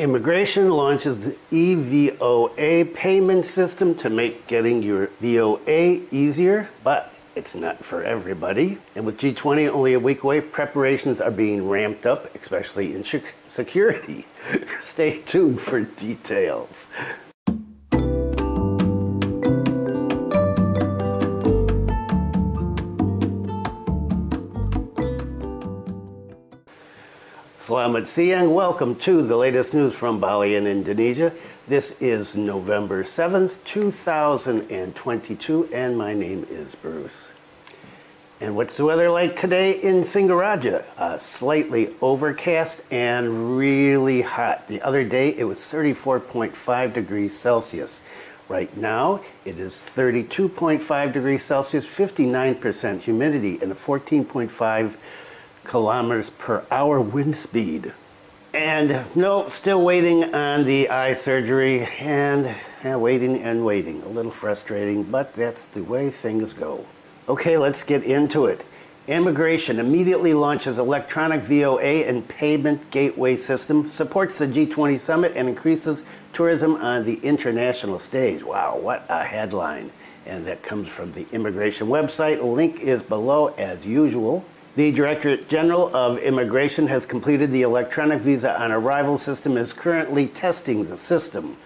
Immigration launches the eVoA payment system to make getting your VOA easier, but it's not for everybody. And with G20 only a week away, preparations are being ramped up, especially in security. Stay tuned for details. Selamat siang. Welcome to the latest news from Bali in Indonesia. This is November 7th, 2022, and my name is Bruce. And what's the weather like today in Singaraja? Slightly overcast and really hot. The other day it was 34.5 degrees Celsius. Right now it is 32.5 degrees Celsius, 59% humidity, and a 14.5 kilometers per hour wind speed. And no, still waiting on the eye surgery and waiting. A little frustrating, but that's the way things go. Okay, let's get into it. Immigration immediately launches electronic VOA and payment gateway system, supports the G20 Summit, and increases tourism on the international stage. Wow, what a headline. And that comes from the immigration website. Link is below as usual. The Directorate General of Immigration has completed the electronic visa on arrival system, is currently testing the system.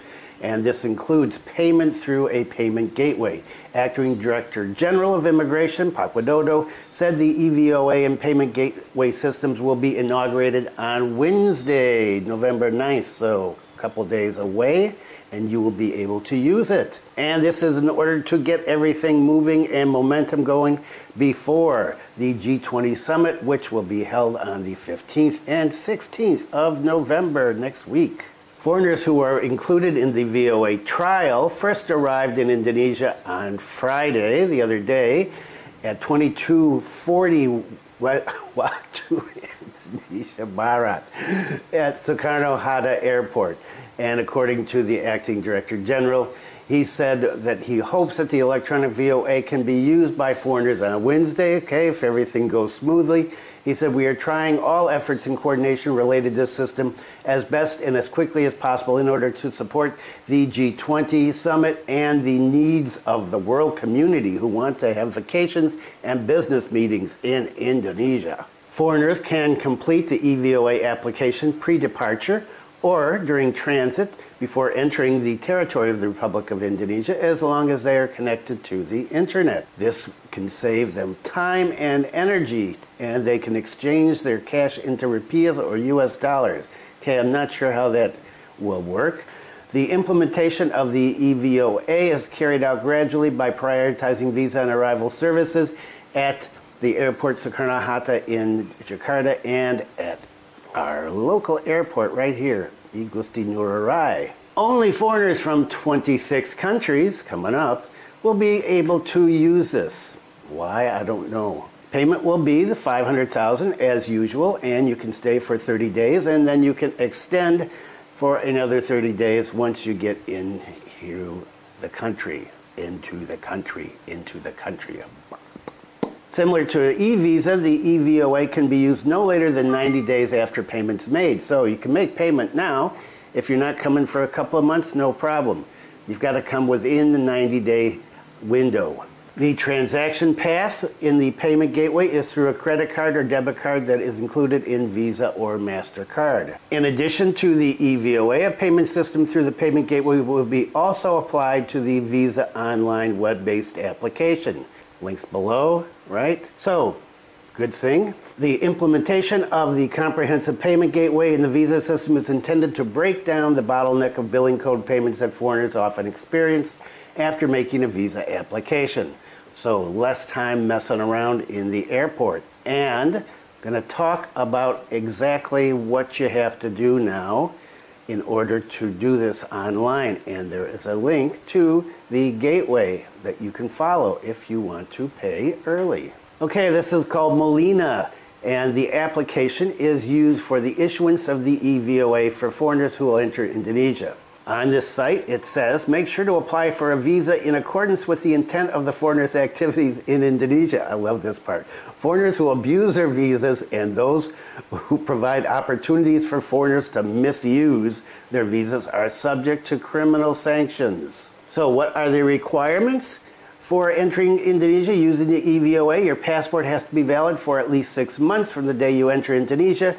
And this includes payment through a payment gateway. Acting Director General of Immigration, Pak Widodo, said the eVoA and payment gateway systems will be inaugurated on Wednesday, November 9th, so a couple days away, and you will be able to use it. And this is in order to get everything moving and momentum going before the G20 Summit, which will be held on the 15th and 16th of November next week. Foreigners who are included in the VOA trial first arrived in Indonesia on Friday, the other day, at 2240 Waktu Indonesia Barat at Soekarno-Hatta Airport. And according to the Acting Director General, he said that he hopes that the electronic VOA can be used by foreigners on Wednesday, okay, if everything goes smoothly. He said, we are trying all efforts in coordination related to this system as best and as quickly as possible in order to support the G20 Summit and the needs of the world community who want to have vacations and business meetings in Indonesia. Foreigners can complete the eVoA application pre-departure or during transit before entering the territory of the Republic of Indonesia, as long as they are connected to the internet. This can save them time and energy, and they can exchange their cash into rupiahs or US dollars. Okay, I'm not sure how that will work. The implementation of the eVoA is carried out gradually by prioritizing visa and arrival services at the airport Soekarno-Hatta in Jakarta and at our local airport right here, Igusti Ngurah Rai. Only foreigners from 26 countries coming up will be able to use this. Why? I don't know. Payment will be the 500,000 as usual, and you can stay for 30 days, and then you can extend for another 30 days once you get into the country. Similar to an e-visa, the eVoA can be used no later than 90 days after payment's made. So you can make payment now. If you're not coming for a couple of months, no problem. You've got to come within the 90-day window. The transaction path in the payment gateway is through a credit card or debit card that is included in Visa or MasterCard. In addition to the eVoA, a payment system through the payment gateway will be also applied to the Visa Online web-based application. Links below, right? So, good thing. The implementation of the comprehensive payment gateway in the visa system is intended to break down the bottleneck of billing code payments that foreigners often experience after making a visa application. So, less time messing around in the airport. And I'm going to talk about exactly what you have to do now in order to do this online, and there is a link to the gateway that you can follow if you want to pay early. Okay, this is called MOLINA, and the application is used for the issuance of the eVoA for foreigners who will enter Indonesia. On this site, it says, make sure to apply for a visa in accordance with the intent of the foreigner's activities in Indonesia. I love this part. Foreigners who abuse their visas and those who provide opportunities for foreigners to misuse their visas are subject to criminal sanctions. So what are the requirements for entering Indonesia using the EVOA? Your passport has to be valid for at least 6 months from the day you enter Indonesia,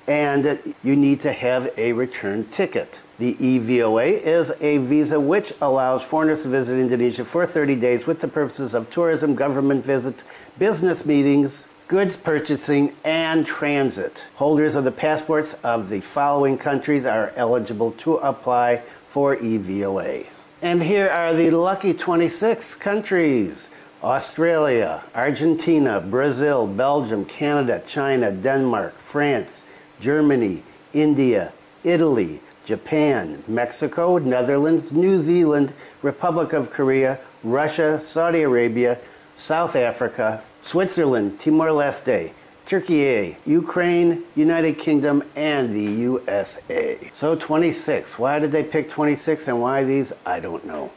and you need to have a return ticket. The EVOA is a visa which allows foreigners to visit Indonesia for 30 days with the purposes of tourism, government visits, business meetings, goods purchasing, and transit. Holders of the passports of the following countries are eligible to apply for EVOA. And here are the lucky 26 countries: Australia, Argentina, Brazil, Belgium, Canada, China, Denmark, France, Germany, India, Italy, Japan, Mexico, Netherlands, New Zealand, Republic of Korea, Russia, Saudi Arabia, South Africa, Switzerland, Timor-Leste, Turkey, Ukraine, United Kingdom, and the USA. So 26. Why did they pick 26 and why these? I don't know.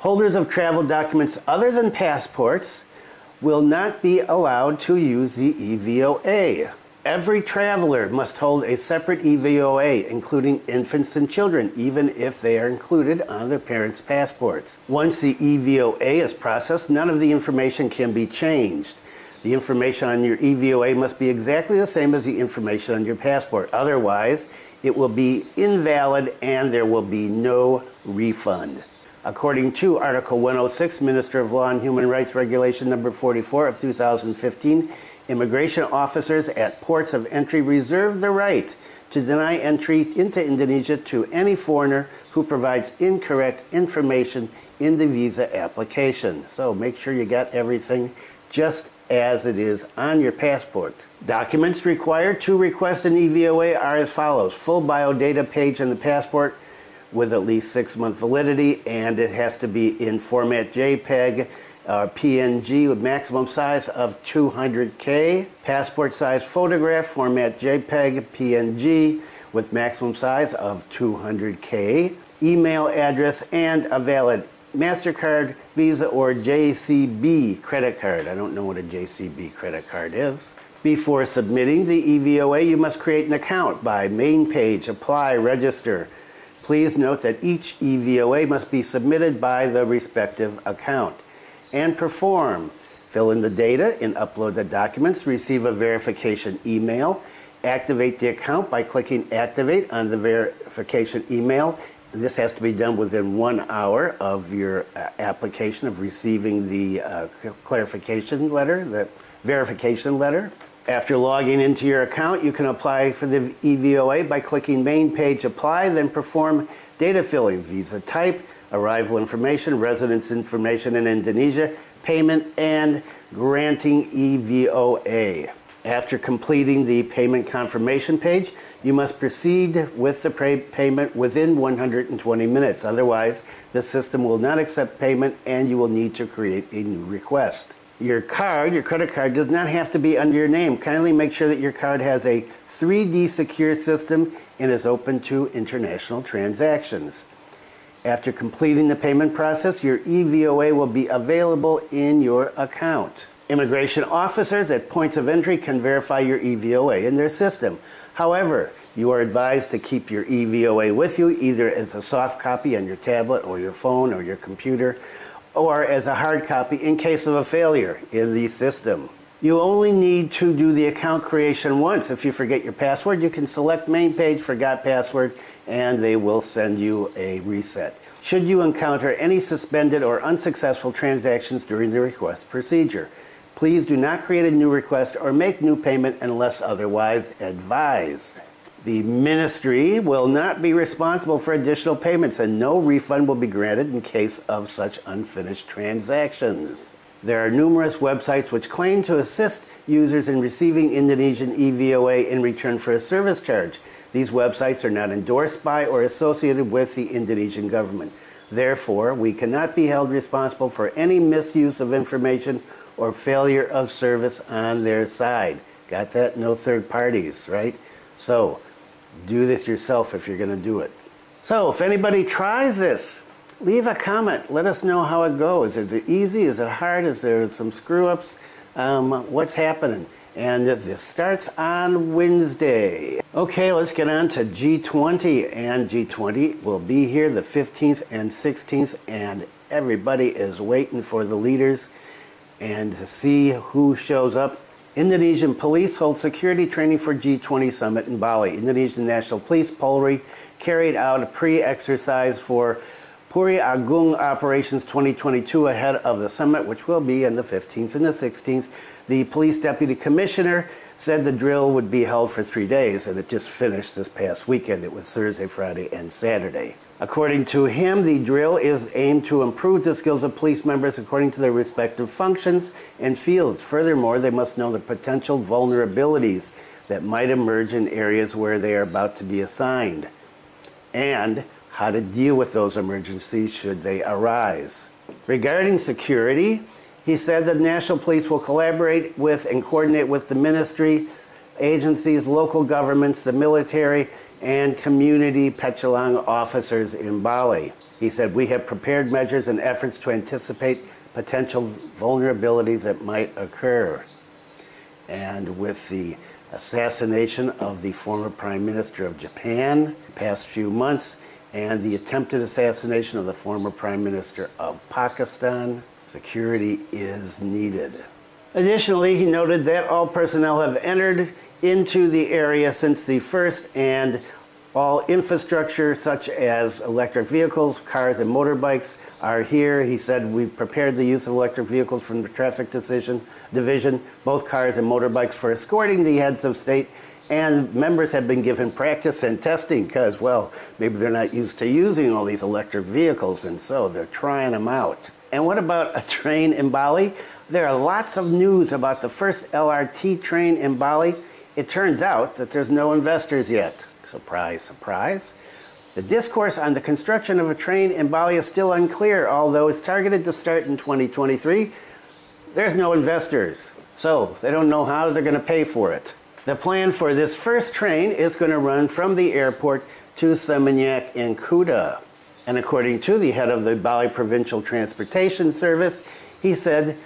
Holders of travel documents other than passports will not be allowed to use the EVOA. Every traveler must hold a separate EVOA, including infants and children, even if they are included on their parents' passports. Once the EVOA is processed, none of the information can be changed. The information on your EVOA must be exactly the same as the information on your passport. Otherwise, it will be invalid and there will be no refund. According to Article 106, Minister of Law and Human Rights Regulation number 44 of 2015, immigration officers at ports of entry reserve the right to deny entry into Indonesia to any foreigner who provides incorrect information in the visa application. So make sure you got everything just as it is on your passport. Documents required to request an EVOA are as follows: full biodata page on the passport with at least 6-month validity, and it has to be in format JPEG, PNG with maximum size of 200K, passport size photograph, format JPEG, PNG with maximum size of 200K, email address, and a valid MasterCard, Visa, or JCB credit card. I don't know what a JCB credit card is. Before submitting the EVOA, you must create an account by main page, apply, register. Please note that each EVOA must be submitted by the respective account. And perform. Fill in the data and upload the documents, receive a verification email, activate the account by clicking activate on the verification email. This has to be done within 1 hour of your application of receiving the clarification letter, the verification letter. After logging into your account, you can apply for the EVOA by clicking main page apply, then perform data filling, visa type, arrival information, residence information in Indonesia, payment, and granting EVOA. After completing the payment confirmation page, you must proceed with the payment within 120 minutes. Otherwise, the system will not accept payment and you will need to create a new request. Your card, your credit card, does not have to be under your name. Kindly make sure that your card has a 3D secure system and is open to international transactions. After completing the payment process, your EVOA will be available in your account. Immigration officers at points of entry can verify your EVOA in their system. However, you are advised to keep your EVOA with you either as a soft copy on your tablet or your phone or your computer, or as a hard copy in case of a failure in the system. You only need to do the account creation once. If you forget your password, you can select main page, forgot password, and they will send you a reset. Should you encounter any suspended or unsuccessful transactions during the request procedure, please do not create a new request or make new payment unless otherwise advised. The ministry will not be responsible for additional payments and no refund will be granted in case of such unfinished transactions. There are numerous websites which claim to assist users in receiving Indonesian EVOA in return for a service charge. These websites are not endorsed by or associated with the Indonesian government. Therefore, we cannot be held responsible for any misuse of information or failure of service on their side. Got that? No third parties, right? So, do this yourself if you're going to do it. So if anybody tries this, leave a comment. Let us know how it goes. Is it easy? Is it hard? Is there some screw-ups? What's happening? And this starts on Wednesday. Okay, let's get on to G20. And G20 will be here the 15th and 16th. And everybody is waiting for the leaders and to see who shows up. Indonesian police hold security training for G20 Summit in Bali. Indonesian National Police, Polri, carried out a pre-exercise for Puri Agung Operations 2022 ahead of the summit, which will be on the 15th and the 16th. The police deputy commissioner said the drill would be held for 3 days, and it just finished this past weekend. It was Thursday, Friday, and Saturday. According to him, the drill is aimed to improve the skills of police members according to their respective functions and fields. Furthermore, they must know the potential vulnerabilities that might emerge in areas where they are about to be assigned, and how to deal with those emergencies should they arise. Regarding security, he said that National Police will collaborate with and coordinate with the ministry, agencies, local governments, the military, and community Petulang officers in Bali. He said, we have prepared measures and efforts to anticipate potential vulnerabilities that might occur. And with the assassination of the former Prime Minister of Japan the past few months, and the attempted assassination of the former Prime Minister of Pakistan, security is needed. Additionally, he noted that all personnel have entered into the area since the first, and all infrastructure such as electric vehicles, cars, and motorbikes are here. He said, we've prepared the use of electric vehicles from the traffic division, both cars and motorbikes, for escorting the heads of state, and members have been given practice and testing because, well, maybe they're not used to using all these electric vehicles, and so they're trying them out. And what about a train in Bali? There are lots of news about the first LRT train in Bali. It turns out that there's no investors yet. Surprise, surprise. The discourse on the construction of a train in Bali is still unclear, although it's targeted to start in 2023. There's no investors, so they don't know how they're going to pay for it. The plan for this first train is going to run from the airport to Seminyak in Kuta. And according to the head of the Bali Provincial Transportation Service, he said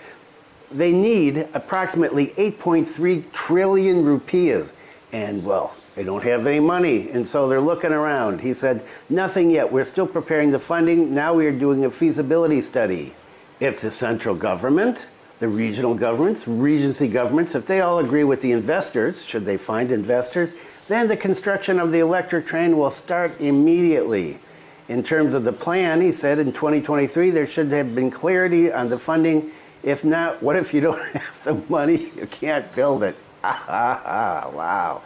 they need approximately 8.3 trillion rupiahs. And, well, they don't have any money, and so they're looking around. He said, nothing yet. We're still preparing the funding. Now we are doing a feasibility study. If the central government, the regional governments, regency governments, if they all agree with the investors, should they find investors, then the construction of the electric train will start immediately. In terms of the plan, he said in 2023 there should have been clarity on the funding. If not, what if you don't have the money? You can't build it. Wow,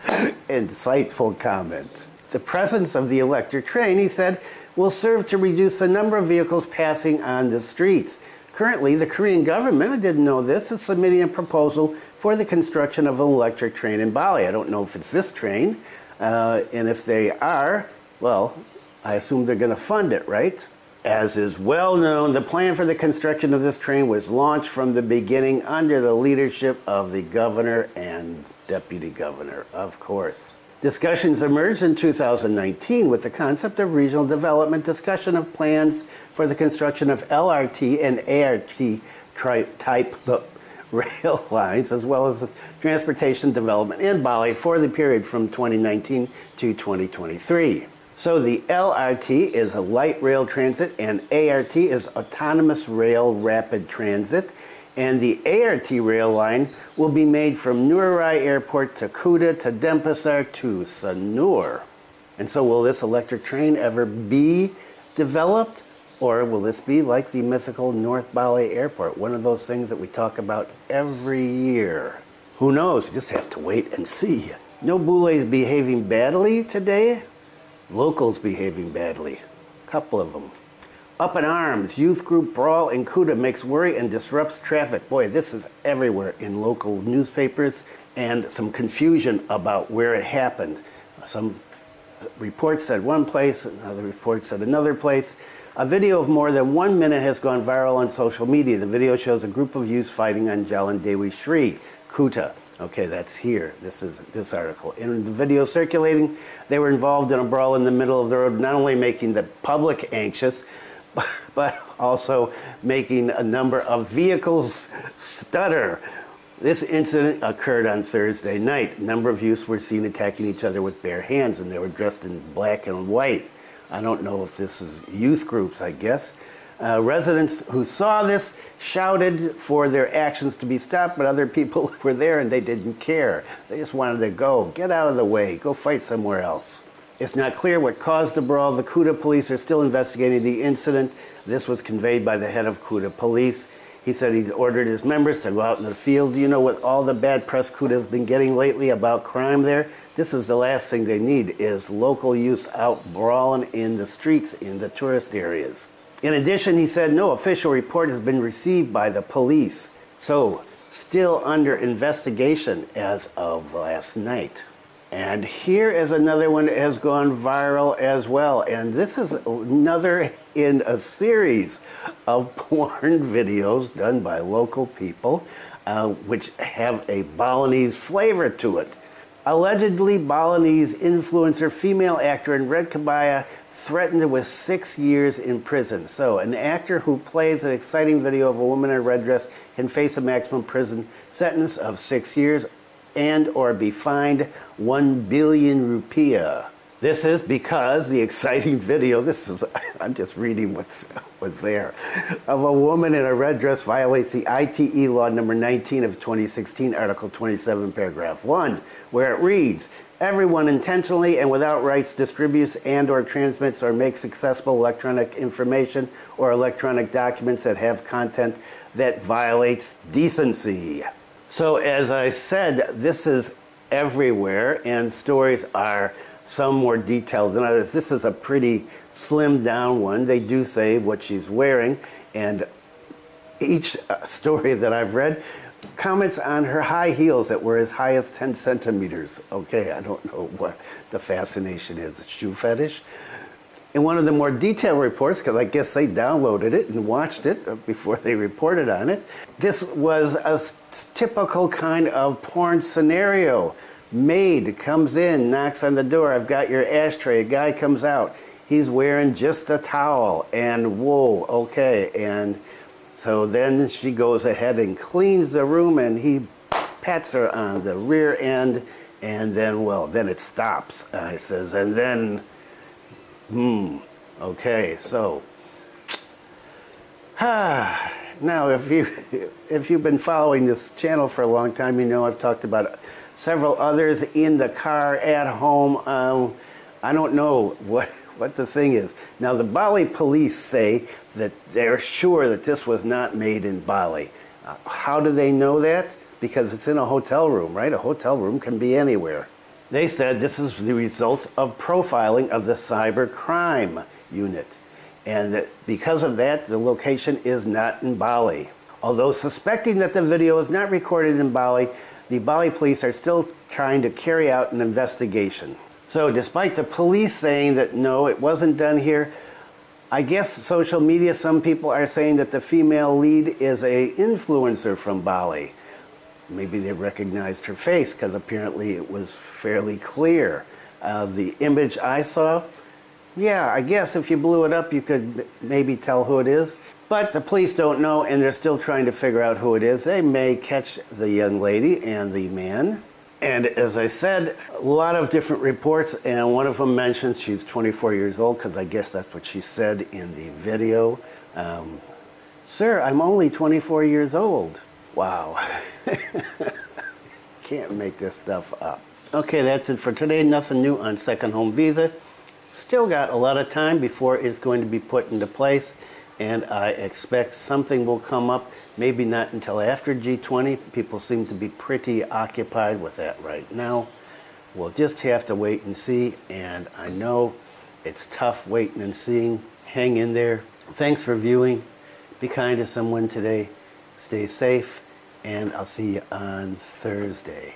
insightful comment. The presence of the electric train, he said, will serve to reduce the number of vehicles passing on the streets. Currently, the Korean government, I didn't know this, is submitting a proposal for the construction of an electric train in Bali. I don't know if it's this train, and if they are, well, I assume they're going to fund it, right? As is well known, the plan for the construction of this train was launched from the beginning under the leadership of the governor and deputy governor, of course. Discussions emerged in 2019 with the concept of regional development, discussion of plans for the construction of LRT and ART type rail lines, as well as transportation development in Bali for the period from 2019 to 2023. So the LRT is a light rail transit, and ART is autonomous rail rapid transit. And the ART rail line will be made from Ngurah Airport to Kuta to Denpasar to Sanur. And so will this electric train ever be developed? Or will this be like the mythical North Bali Airport, one of those things that we talk about every year? Who knows? You just have to wait and see. No Bule is behaving badly today. Locals behaving badly. A couple of them. Up in arms, youth group Brawl in Kuta makes worry and disrupts traffic. Boy, this is everywhere in local newspapers, and some confusion about where it happened. Some reports said one place, another report said another place. A video of more than 1 minute has gone viral on social media. The video shows a group of youths fighting on Jalan Dewi Sri, Kuta. Okay, that's here. This is this article. In the video circulating, they were involved in a brawl in the middle of the road, not only making the public anxious, but also making a number of vehicles stutter. This incident occurred on Thursday night. A number of youths were seen attacking each other with bare hands, and they were dressed in black and white. I don't know if this is youth groups, I guess. Residents who saw this shouted for their actions to be stopped, but other people were there and they didn't care. They just wanted to go, get out of the way, go fight somewhere else. It's not clear what caused the brawl. The Kuta police are still investigating the incident. This was conveyed by the head of Kuta police. He said he ordered his members to go out in the field. You know, with all the bad press Kuta has been getting lately about crime there, this is the last thing they need, is local youths out brawling in the streets in the tourist areas. In addition, he said no official report has been received by the police. So, still under investigation as of last night. And here is another one that has gone viral as well. And this is another in a series of porn videos done by local people, which have a Balinese flavor to it. Allegedly, Balinese influencer female actor in red kebaya threatened with 6 years in prison. So, an actor who plays an exciting video of a woman in a red dress can face a maximum prison sentence of 6 years and or be fined 1 billion rupiah. This is because the exciting video, I'm just reading what's there, of a woman in a red dress violates the ITE law number 19 of 2016, Article 27, paragraph 1, where it reads, everyone intentionally and without rights distributes and or transmits or makes accessible electronic information or electronic documents that have content that violates decency. So as I said, this is everywhere, and stories are some more detailed than others. This is a pretty slimmed down one. They do say what she's wearing, and each story that I've read comments on her high heels that were as high as 10 centimeters. Okay, I don't know what the fascination is. A shoe fetish? In one of the more detailed reports, because I guess they downloaded it and watched it before they reported on it, this was a typical kind of porn scenario. Maid comes in, knocks on the door, I've got your ashtray. A guy comes out, he's wearing just a towel, and whoa, okay. And so then she goes ahead and cleans the room, and he pats her on the rear end, and then, well, then it stops. He says, and then, okay, so, now if you've been following this channel for a long time, you know I've talked about several others in the car, at home. I don't know what the thing is. Now, the Bali police say that they're sure that this was not made in Bali. How do they know that? Because it's in a hotel room, right? A hotel room can be anywhere. They said this is the result of profiling of the cyber crime unit. And that because of that, the location is not in Bali. Although suspecting that the video is not recorded in Bali, the Bali police are still trying to carry out an investigation. So despite the police saying that no, it wasn't done here, I guess social media, some people are saying that the female lead is an influencer from Bali. Maybe they recognized her face because apparently it was fairly clear. The image I saw, yeah, I guess if you blew it up, you could maybe tell who it is. But the police don't know, and they're still trying to figure out who it is. They may catch the young lady and the man. And as I said, a lot of different reports, and one of them mentions she's 24 years old, because I guess that's what she said in the video. Sir, I'm only 24 years old. Wow. Can't make this stuff up. Okay, that's it for today. Nothing new on second home visa. Still got a lot of time before it's going to be put into place, and I expect something will come up, maybe not until after G20. People seem to be pretty occupied with that right now. We'll just have to wait and see, and I know it's tough waiting and seeing. Hang in there. Thanks for viewing. Be kind to someone today. Stay safe, and I'll see you on Thursday.